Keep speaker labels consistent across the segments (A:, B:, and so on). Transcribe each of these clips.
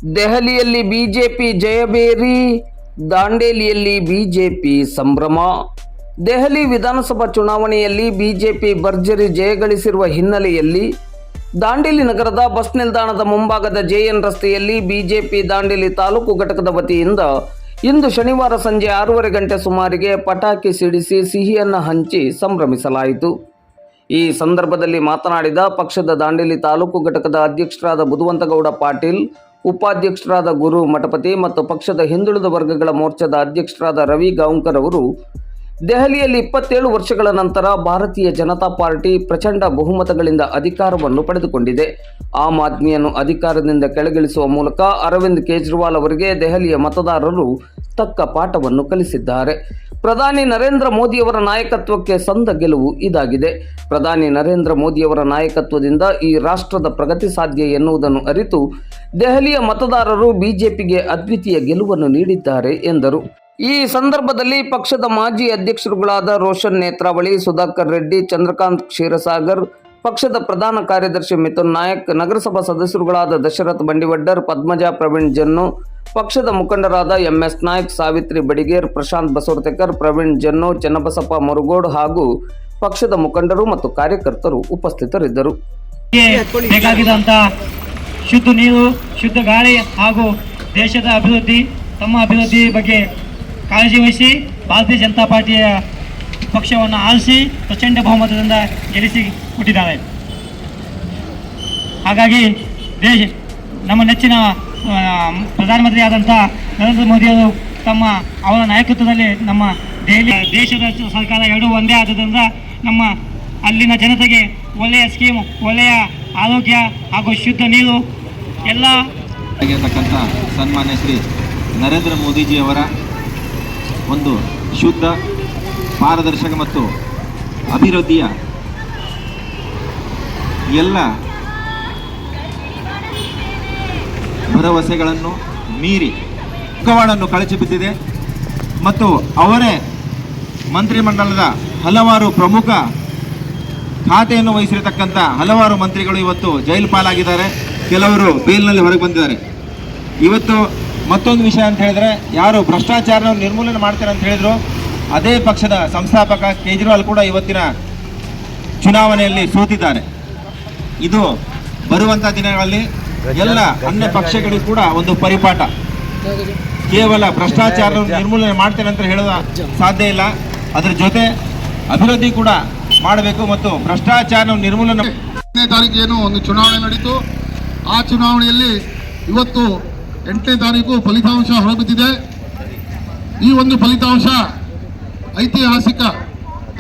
A: ದೆಹಲಿಯಲ್ಲಿ BJP ಜಯಬೇರಿ, ದಾಂಡೇಲಿಯಲ್ಲಿ BJP ಸಂಭ್ರಮ. ದೆಹಲಿ ವಿಧಾನಸಭಾ ಚುನಾವಣೆಯಲ್ಲಿ ಬಿಜೆಪಿ ಭರ್ಜರಿ ಜಯಗಳಿಸಿರುವ ಹಿನ್ನೆಲೆಯಲ್ಲಿ ದಾಂಡೇಲಿ ನಗರದ ಬಸ್ ನಿಲ್ದಾಣದ ಮುಂಭಾಗದ ಜೆಎನ್ ರಸ್ತೆಯಲ್ಲಿ ಬಿಜೆಪಿ ದಾಂಡೇಲಿ ತಾಲೂಕು ಘಟಕದ ವತಿಯಿಂದ ಇಂದು ಶನಿವಾರ ಸಂಜೆ 6:30 ಗಂಟೆ ಸುಮಾರಿಗೆ ಪಟಾಕಿ ಸಿಡಿಸಿ ಸಿಹಿಯನ್ನು ಹಂಚಿ ಸಂಭ್ರಮಿಸಲಾಯಿತು. ಈ ಸಂದರ್ಭದಲ್ಲಿ ಮಾತನಾಡಿದ ಪಕ್ಷದ ದಾಂಡೇಲಿ ತಾಲೂಕು ಘಟಕದ ಅಧ್ಯಕ್ಷರಾದ ಬುಧವಂತಗೌಡ ಪಾಟೀಲ್, ಉಪಾಧ್ಯಕ್ಷರಾದ ಗುರು ಮಠಪತಿ ಮತ್ತು ಪಕ್ಷದ ಹಿಂದುಳಿದ ವರ್ಗಗಳ ಮೋರ್ಚಾದ ಅಧ್ಯಕ್ಷರಾದ ರವಿ ಗಾಂವ್ಕರ್ ಅವರು ದೆಹಲಿಯಲ್ಲಿ 27 ವರ್ಷಗಳ ನಂತರ ಭಾರತೀಯ ಜನತಾ ಪಾರ್ಟಿ ಪ್ರಚಂಡ ಬಹುಮತಗಳಿಂದ ಅಧಿಕಾರವನ್ನು ಪಡೆದುಕೊಂಡಿದೆ. ಆಮ್ ಆದ್ಮಿಯನ್ನು ಅಧಿಕಾರದಿಂದ ಕೆಳಗಿಳಿಸುವ ಮೂಲಕ ಅರವಿಂದ್ ಕೇಜ್ರಿವಾಲ್ ಅವರಿಗೆ ದೆಹಲಿಯ ಮತದಾರರು ತಕ್ಕ ಪಾಠವನ್ನು ಕಲಿಸಿದ್ದಾರೆ. ಪ್ರಧಾನಿ ನರೇಂದ್ರ ಮೋದಿಯವರ ನಾಯಕತ್ವಕ್ಕೆ ಸಂದ ಗೆಲುವು ಇದಾಗಿದೆ. ಪ್ರಧಾನಿ ನರೇಂದ್ರ ಮೋದಿಯವರ ನಾಯಕತ್ವದಿಂದ ಈ ರಾಷ್ಟ್ರದ ಪ್ರಗತಿ ಸಾಧ್ಯ ಎನ್ನುವುದನ್ನು ಅರಿತು ದೆಹಲಿಯ ಮತದಾರರು ಬಿಜೆಪಿಗೆ ಅದ್ವಿತೀಯ ಗೆಲುವನ್ನು ನೀಡಿದ್ದಾರೆ ಎಂದರು. ಈ ಸಂದರ್ಭದಲ್ಲಿ ಪಕ್ಷದ ಮಾಜಿ ಅಧ್ಯಕ್ಷರುಗಳಾದ ರೋಷನ್ ನೇತ್ರಾವಳಿ, ಸುಧಾಕರ್ ರೆಡ್ಡಿ, ಚಂದ್ರಕಾಂತ್ ಕ್ಷೀರಸಾಗರ್, ಪಕ್ಷದ ಪ್ರಧಾನ ಕಾರ್ಯದರ್ಶಿ ಮಿಥುನ್ ನಾಯಕ್, ನಗರಸಭಾ ಸದಸ್ಯರುಗಳಾದ ದಶರಥ್ ಬಂಡಿವಡ್ಡರ್, ಪದ್ಮಜಾ ಪ್ರವೀಣ್ ಜನ್ನು, ಪಕ್ಷದ ಮುಖಂಡರಾದ ಎಂಎಸ್ ನಾಯ್ಕ್, ಸಾವಿತ್ರಿ ಬಡಿಗೇರ್, ಪ್ರಶಾಂತ್ ಬಸವರ್ತೆಕರ್, ಪ್ರವೀಣ್ ಜನ್ನು, ಚನ್ನಬಸಪ್ಪ ಮುರುಗೋಡ್ ಹಾಗೂ ಪಕ್ಷದ ಮುಖಂಡರು ಮತ್ತು ಕಾರ್ಯಕರ್ತರು ಉಪಸ್ಥಿತರಿದ್ದರು.
B: ಬೇಕಾಗಿದ್ದಂತಹ ಶುದ್ಧ ನೀರು, ಶುದ್ಧ ಗಾಳಿ ಹಾಗೂ ದೇಶದ ಅಭಿವೃದ್ಧಿ, ತಮ್ಮ ಅಭಿವೃದ್ಧಿ ಬಗ್ಗೆ ಕಾಳಜಿ ವಹಿಸಿ ಭಾರತೀಯ ಜನತಾ ಪಾರ್ಟಿಯ ಪಕ್ಷವನ್ನು ಆರಿಸಿ ಪ್ರಚಂಡ ಬಹುಮತದಿಂದ ಗೆಲ್ಲಿಸಿ ಕೊಟ್ಟಿದ್ದಾರೆ. ಹಾಗಾಗಿ ನಮ್ಮ ನೆಚ್ಚಿನ ಪ್ರಧಾನಮಂತ್ರಿ ಆದಂಥ ನರೇಂದ್ರ ಮೋದಿಯವರು ಅವರ ನಾಯಕತ್ವದಲ್ಲಿ ನಮ್ಮ ದೇಶದ ಸರ್ಕಾರ ಎರಡೂ ಒಂದೇ ಆದ್ದರಿಂದ ನಮ್ಮ ಅಲ್ಲಿನ ಜನತೆಗೆ ಒಳ್ಳೆಯ ಸ್ಕೀಮ್, ಒಳ್ಳೆಯ ಆರೋಗ್ಯ ಹಾಗೂ ಶುದ್ಧ ನೀರು ಎಲ್ಲ
C: ಆಗಿರತಕ್ಕಂಥ ಸನ್ಮಾನ್ಯ ಶ್ರೀ ನರೇಂದ್ರ ಮೋದಿಜಿಯವರ ಒಂದು ಶುದ್ಧ, ಪಾರದರ್ಶಕ ಮತ್ತು ಅಭಿವೃದ್ಧಿಯ ಎಲ್ಲ ಭರವಸೆಗಳನ್ನು ಮೀರಿ ಮುಖವಾಡನ್ನು ಕಳಚಿ ಬಿದ್ದಿದೆ ಮತ್ತು ಅವರೇ ಮಂತ್ರಿಮಂಡಲದ ಹಲವಾರು ಪ್ರಮುಖ ಖಾತೆಯನ್ನು ವಹಿಸಿರತಕ್ಕಂಥ ಹಲವಾರು ಮಂತ್ರಿಗಳು ಇವತ್ತು ಜೈಲು ಪಾಲಾಗಿದ್ದಾರೆ. ಕೆಲವರು ಬೇಲ್ನಲ್ಲಿ ಹೊರಗೆ ಬಂದಿದ್ದಾರೆ. ಇವತ್ತು ಮತ್ತೊಂದು ವಿಷಯ ಅಂತ ಹೇಳಿದ್ರೆ, ಯಾರು ಭ್ರಷ್ಟಾಚಾರವನ್ನು ನಿರ್ಮೂಲನೆ ಮಾಡ್ತಾರೆ ಅಂತ ಹೇಳಿದ್ರು ಅದೇ ಪಕ್ಷದ ಸಂಸ್ಥಾಪಕ ಕೇಜ್ರಿವಾಲ್ ಕೂಡ ಇವತ್ತಿನ ಚುನಾವಣೆಯಲ್ಲಿ ಸೋತಿದ್ದಾರೆ. ಇದು ಬರುವಂಥ ದಿನಗಳಲ್ಲಿ ಎಲ್ಲ ಅನ್ಯ ಪಕ್ಷಗಳಿಗೂ ಕೂಡ ಒಂದು ಪರಿಪಾಠ. ಕೇವಲ ಭ್ರಷ್ಟಾಚಾರವನ್ನು ನಿರ್ಮೂಲನೆ ಮಾಡ್ತೇನೆ ಅಂತ ಹೇಳುವ ಸಾಧ್ಯ ಇಲ್ಲ, ಅದರ ಜೊತೆ ಅಭಿವೃದ್ಧಿ ಕೂಡ ಮಾಡಬೇಕು ಮತ್ತು ಭ್ರಷ್ಟಾಚಾರ ನಿರ್ಮೂಲನೆ.
D: 8ನೇ ತಾರೀಕು ಏನು ಒಂದು ಚುನಾವಣೆ ನಡೀತು, ಆ ಚುನಾವಣೆಯಲ್ಲಿ ಇವತ್ತು 8ನೇ ತಾರೀಕು ಫಲಿತಾಂಶ ಹೊರಬಿದ್ದಿದೆ. ಈ ಒಂದು ಫಲಿತಾಂಶ ಐತಿಹಾಸಿಕ,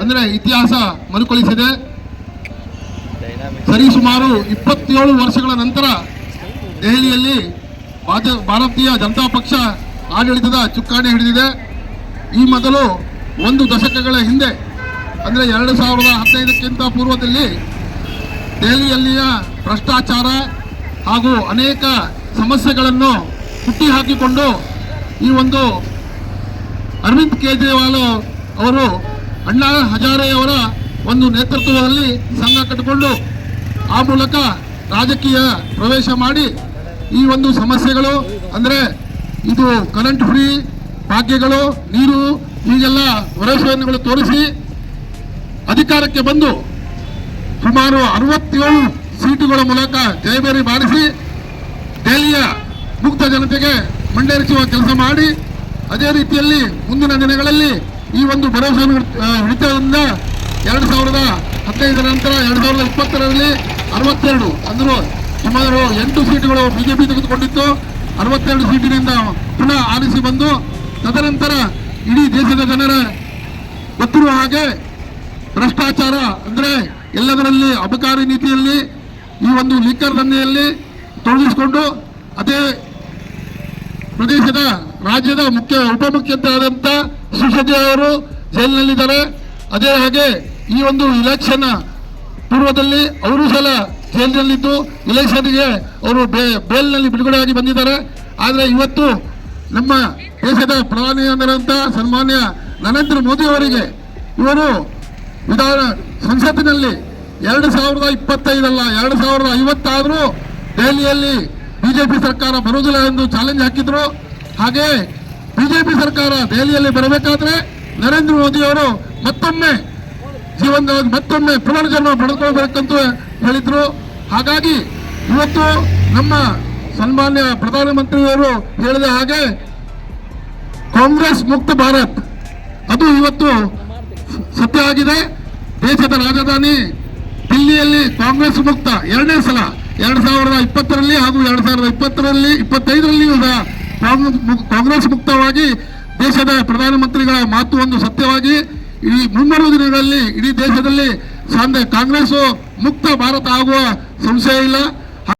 D: ಅಂದರೆ ಇತಿಹಾಸ ಮರುಕಳಿಸಿದೆ. ಸರಿಸುಮಾರು 27 ವರ್ಷಗಳ ನಂತರ ದೆಹಲಿಯಲ್ಲಿ ಭಾರತೀಯ ಜನತಾ ಪಕ್ಷ ಆಡಳಿತದ ಚುಕ್ಕಾಣಿ ಹಿಡಿದಿದೆ. ಈ ಮೊದಲು 1 ದಶಕಗಳ ಹಿಂದೆ, ಅಂದರೆ 2015ಕ್ಕಿಂತ ಪೂರ್ವದಲ್ಲಿ ದೆಹಲಿಯಲ್ಲಿಯ ಭ್ರಷ್ಟಾಚಾರ ಹಾಗೂ ಅನೇಕ ಸಮಸ್ಯೆಗಳನ್ನು ಹುಟ್ಟಿ ಹಾಕಿಕೊಂಡು ಈ ಒಂದು ಅರವಿಂದ್ ಕೇಜ್ರಿವಾಲ್ ಅವರು ಅಣ್ಣಾ ಹಜಾರೆಯವರ ಒಂದು ನೇತೃತ್ವದಲ್ಲಿ ಸಂಘ ಕಟ್ಟಿಕೊಂಡು ಆ ಮೂಲಕ ರಾಜಕೀಯ ಪ್ರವೇಶ ಮಾಡಿ ಈ ಒಂದು ಸಮಸ್ಯೆಗಳು, ಅಂದರೆ ಇದು ಕರೆಂಟ್ ಫ್ರೀ ಭಾಗ್ಯಗಳು, ನೀರು, ಹೀಗೆಲ್ಲ ಭರವಸೆಯನ್ನು ತೋರಿಸಿ ಅಧಿಕಾರಕ್ಕೆ ಬಂದು ಸುಮಾರು 67 ಸೀಟುಗಳ ಮೂಲಕ ಜಯಬೇರಿ ಬಾರಿಸಿ ದೆಹಲಿಯ ಮುಕ್ತ ಜನತೆಗೆ ಮಂಡೇರಿಸುವ ಕೆಲಸ ಮಾಡಿ, ಅದೇ ರೀತಿಯಲ್ಲಿ ಮುಂದಿನ ದಿನಗಳಲ್ಲಿ ಈ ಒಂದು ಭರವಸೆಯನ್ನು ಹಿಡಿತದಿಂದ 2015 ನಂತರ 2020ರಲ್ಲಿ 62 ಅಂದರೂ ಸುಮಾರು 8 ಸೀಟುಗಳು ಬಿಜೆಪಿ ತೆಗೆದುಕೊಂಡಿತ್ತು. 62 ಸೀಟಿನಿಂದ ಪುನಃ ಆರಿಸಿ ಬಂದು, ತದನಂತರ ಇಡೀ ದೇಶದ ಜನರ ಗೊತ್ತಿರುವ ಹಾಗೆ ಭ್ರಷ್ಟಾಚಾರ, ಅಂದರೆ ಎಲ್ಲದರಲ್ಲಿ ಅಬಕಾರಿ ನೀತಿಯಲ್ಲಿ ಈ ಒಂದು ಲಿಕ್ಕರ್ ದಂಧೆಯಲ್ಲಿ ತೊಡಗಿಸಿಕೊಂಡು ಅದೇ ಪ್ರದೇಶದ ರಾಜ್ಯದ ಉಪಮುಖ್ಯಮಂತ್ರಿ ಆದಂಥ ಸಿಸೋಡಿಯಾ ಅವರು ಜೈಲಿನಲ್ಲಿದ್ದಾರೆ. ಅದೇ ಹಾಗೆ ಈ ಒಂದು ಇಲೆಕ್ಷನ್ ಪೂರ್ವದಲ್ಲಿ ಅವರು ಸಹ ಜೈಲಿನಲ್ಲಿದ್ದು ಇಲೆಕ್ಷನ್ಗೆ ಅವರು ಬೇಲ್ನಲ್ಲಿ ಬಿಡುಗಡೆಯಾಗಿ ಬಂದಿದ್ದಾರೆ. ಆದರೆ ಇವತ್ತು ನಮ್ಮ ದೇಶದ ಪ್ರಧಾನಿಯಾದಂಥ ಸನ್ಮಾನ್ಯ ನರೇಂದ್ರ ಮೋದಿ ಅವರಿಗೆ ಇವರು ಸಂಸತ್ತಿನಲ್ಲಿ 2025 ಅಲ್ಲ 2050 ಆದರೂ ದೆಹಲಿಯಲ್ಲಿ ಬಿಜೆಪಿ ಸರ್ಕಾರ ಬರುವುದಿಲ್ಲ ಎಂದು ಚಾಲೆಂಜ್ ಹಾಕಿದ್ರು. ಹಾಗೆ ಬಿಜೆಪಿ ಸರ್ಕಾರ ದೆಹಲಿಯಲ್ಲಿ ಬರಬೇಕಾದ್ರೆ ನರೇಂದ್ರ ಮೋದಿ ಅವರು ಮತ್ತೊಮ್ಮೆ ಜೀವನದಲ್ಲಿ ಮತ್ತೊಮ್ಮೆ ಪುನರ್ಜನ್ಮ ಪಡೆದುಕೊಳ್ಬೇಕಂತ ಹೇಳಿದ್ರು. ಹಾಗಾಗಿ ಇವತ್ತು ನಮ್ಮ ಸನ್ಮಾನ್ಯ ಪ್ರಧಾನಮಂತ್ರಿಯವರು ಹೇಳಿದ ಹಾಗೆ ಕಾಂಗ್ರೆಸ್ ಮುಕ್ತ ಭಾರತ್ ಅದು ಇವತ್ತು ಸತ್ಯ ಆಗಿದೆ. ದೇಶದ ರಾಜಧಾನಿ ದಿಲ್ಲಿಯಲ್ಲಿ ಕಾಂಗ್ರೆಸ್ ಮುಕ್ತ ಎರಡನೇ ಸಲ 2020ರಲ್ಲಿ ಹಾಗೂ 2025ರಲ್ಲಿಯೂ ಸಹ ಕಾಂಗ್ರೆಸ್ ಮುಕ್ತವಾಗಿ ದೇಶದ ಪ್ರಧಾನಮಂತ್ರಿಗಳ ಮಾತು ಒಂದು ಸತ್ಯವಾಗಿ ಈ ಮುಂಬರುವ ದಿನಗಳಲ್ಲಿ ಇಡೀ ದೇಶದಲ್ಲಿ ಕಾಂಗ್ರೆಸ್ ಮುಕ್ತ ಭಾರತ ಆಗುವ ಸಂಶಯ ಇಲ್ಲ.